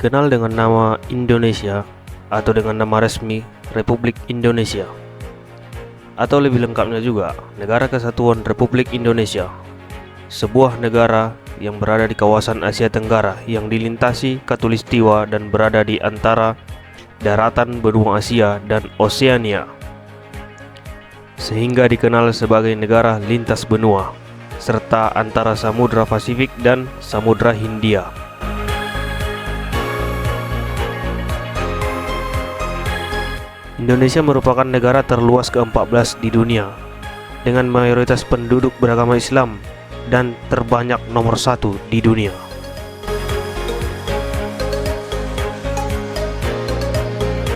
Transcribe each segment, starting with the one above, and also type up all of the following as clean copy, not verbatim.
dikenal dengan nama Indonesia atau dengan nama resmi Republik Indonesia, atau lebih lengkapnya juga Negara Kesatuan Republik Indonesia, sebuah negara yang berada di kawasan Asia Tenggara yang dilintasi Khatulistiwa dan berada di antara daratan benua Asia dan Oseania, sehingga dikenal sebagai negara lintas benua serta antara Samudra Pasifik dan Samudra Hindia. Indonesia merupakan negara terluas ke-14 di dunia dengan mayoritas penduduk beragama Islam dan terbanyak nomor 1 di dunia.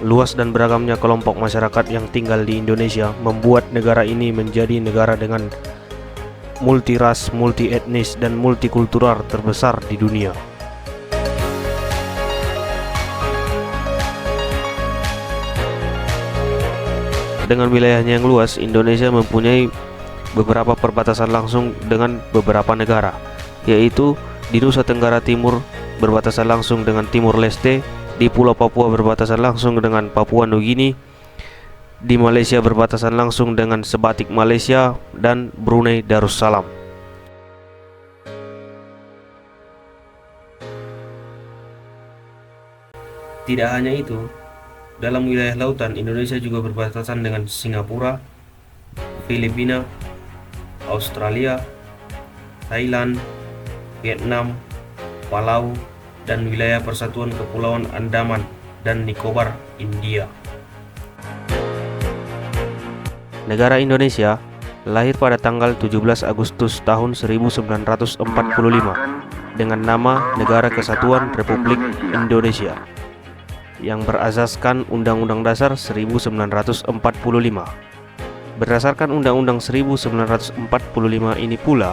Luas dan beragamnya kelompok masyarakat yang tinggal di Indonesia membuat negara ini menjadi negara dengan multiras, multietnis, dan multikultural terbesar di dunia. Dengan wilayahnya yang luas, Indonesia mempunyai beberapa perbatasan langsung dengan beberapa negara, yaitu di Nusa Tenggara Timur berbatasan langsung dengan Timur Leste, di Pulau Papua berbatasan langsung dengan Papua Nugini, di Malaysia berbatasan langsung dengan Sebatik Malaysia, dan Brunei Darussalam. Tidak hanya itu, dalam wilayah lautan Indonesia juga berbatasan dengan Singapura, Filipina, Australia, Thailand, Vietnam, Palau, dan wilayah Persatuan Kepulauan Andaman dan Nicobar, India. Negara Indonesia lahir pada tanggal 17 Agustus tahun 1945 dengan nama Negara Kesatuan Republik Indonesia yang berasaskan Undang-Undang Dasar 1945. Berdasarkan Undang-Undang 1945 ini pula,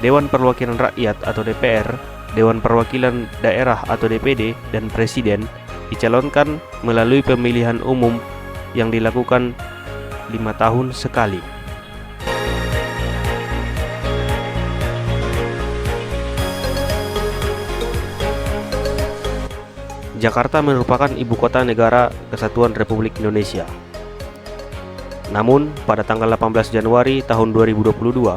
Dewan Perwakilan Rakyat atau DPR, Dewan Perwakilan Daerah atau DPD, dan Presiden dicalonkan melalui pemilihan umum yang dilakukan 5 tahun sekali. Jakarta merupakan ibu kota negara Kesatuan Republik Indonesia. Namun, pada tanggal 18 Januari tahun 2022,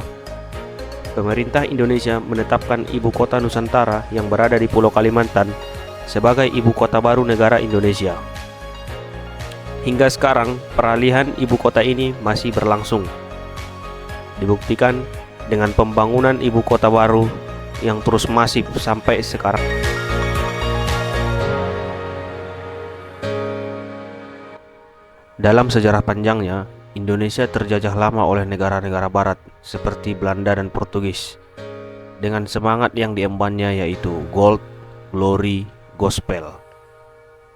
pemerintah Indonesia menetapkan ibu kota Nusantara yang berada di Pulau Kalimantan sebagai ibu kota baru negara Indonesia. Hingga sekarang, peralihan ibu kota ini masih berlangsung. Dibuktikan dengan pembangunan ibu kota baru yang terus masif sampai sekarang. Dalam sejarah panjangnya, Indonesia terjajah lama oleh negara-negara barat seperti Belanda dan Portugis dengan semangat yang diembannya yaitu gold, glory, gospel,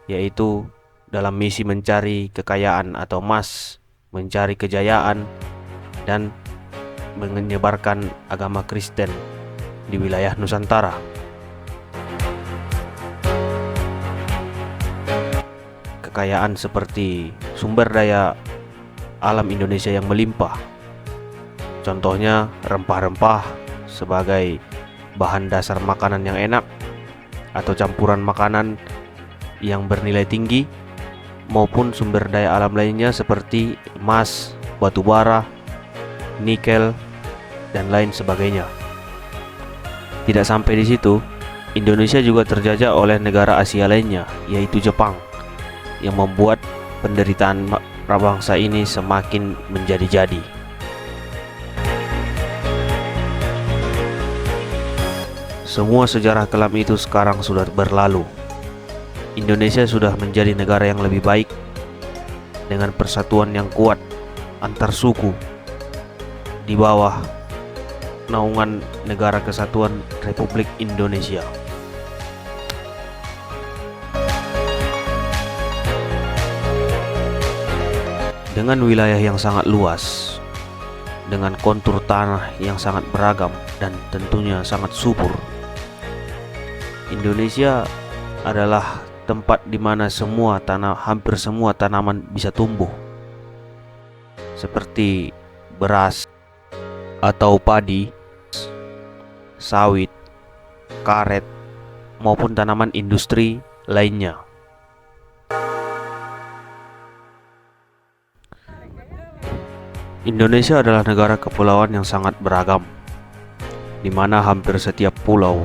yaitu dalam misi mencari kekayaan atau emas, mencari kejayaan, dan menyebarkan agama Kristen di wilayah Nusantara. Kekayaan seperti sumber daya alam Indonesia yang melimpah, contohnya rempah-rempah sebagai bahan dasar makanan yang enak atau campuran makanan yang bernilai tinggi, maupun sumber daya alam lainnya seperti emas, batu bara, nikel, dan lain sebagainya. Tidak sampai di situ, Indonesia juga terjajah oleh negara Asia lainnya, yaitu Jepang, yang membuat penderitaan prabangsa ini semakin menjadi-jadi. Semua sejarah kelam itu sekarang sudah berlalu. Indonesia sudah menjadi negara yang lebih baik dengan persatuan yang kuat antar suku di bawah naungan Negara Kesatuan Republik Indonesia. Dengan wilayah yang sangat luas, dengan kontur tanah yang sangat beragam dan tentunya sangat subur, Indonesia adalah tempat di mana hampir semua tanaman bisa tumbuh, seperti beras atau padi, sawit, karet, maupun tanaman industri lainnya. Indonesia adalah negara kepulauan yang sangat beragam, di mana hampir setiap pulau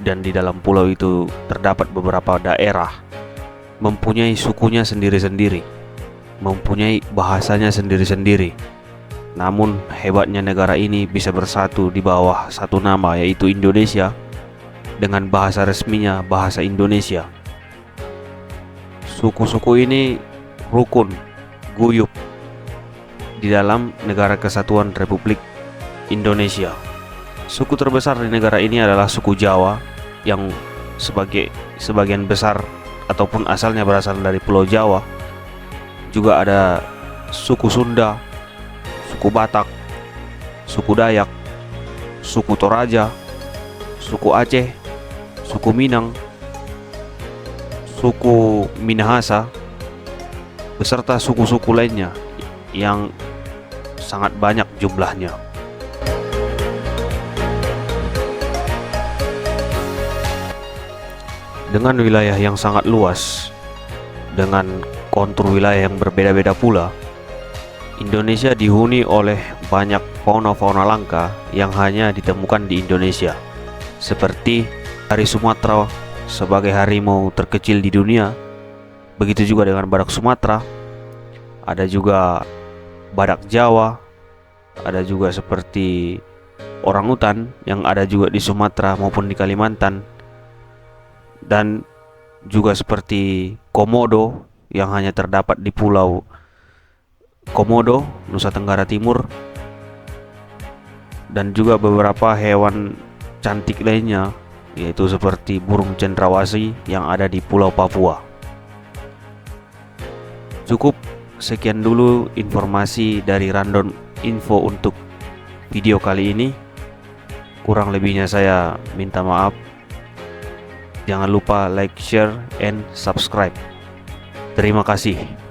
dan di dalam pulau itu terdapat beberapa daerah mempunyai sukunya sendiri-sendiri, mempunyai bahasanya sendiri-sendiri. Namun hebatnya negara ini bisa bersatu di bawah satu nama, yaitu Indonesia, dengan bahasa resminya bahasa Indonesia. Suku-suku ini rukun, guyup di dalam Negara Kesatuan Republik Indonesia. Suku terbesar di negara ini adalah suku Jawa yang sebagian besar ataupun asalnya berasal dari Pulau Jawa. Juga ada suku Sunda, suku Batak, suku Dayak, suku Toraja, suku Aceh, suku Minang, suku Minahasa, beserta suku-suku lainnya yang sangat banyak jumlahnya. Dengan wilayah yang sangat luas, dengan kontur wilayah yang berbeda-beda pula, Indonesia dihuni oleh banyak fauna-fauna langka yang hanya ditemukan di Indonesia, seperti hari Sumatera sebagai harimau terkecil di dunia. Begitu juga dengan badak Sumatera. Ada juga badak Jawa, ada juga seperti orangutan yang ada juga di Sumatera maupun di Kalimantan, dan juga seperti komodo yang hanya terdapat di Pulau Komodo, Nusa Tenggara Timur, dan juga beberapa hewan cantik lainnya, yaitu seperti burung cendrawasih yang ada di Pulau Papua. Cukup sekian dulu informasi dari Random Info untuk video kali ini. Kurang lebihnya saya minta maaf. Jangan lupa like, share, and subscribe. Terima kasih.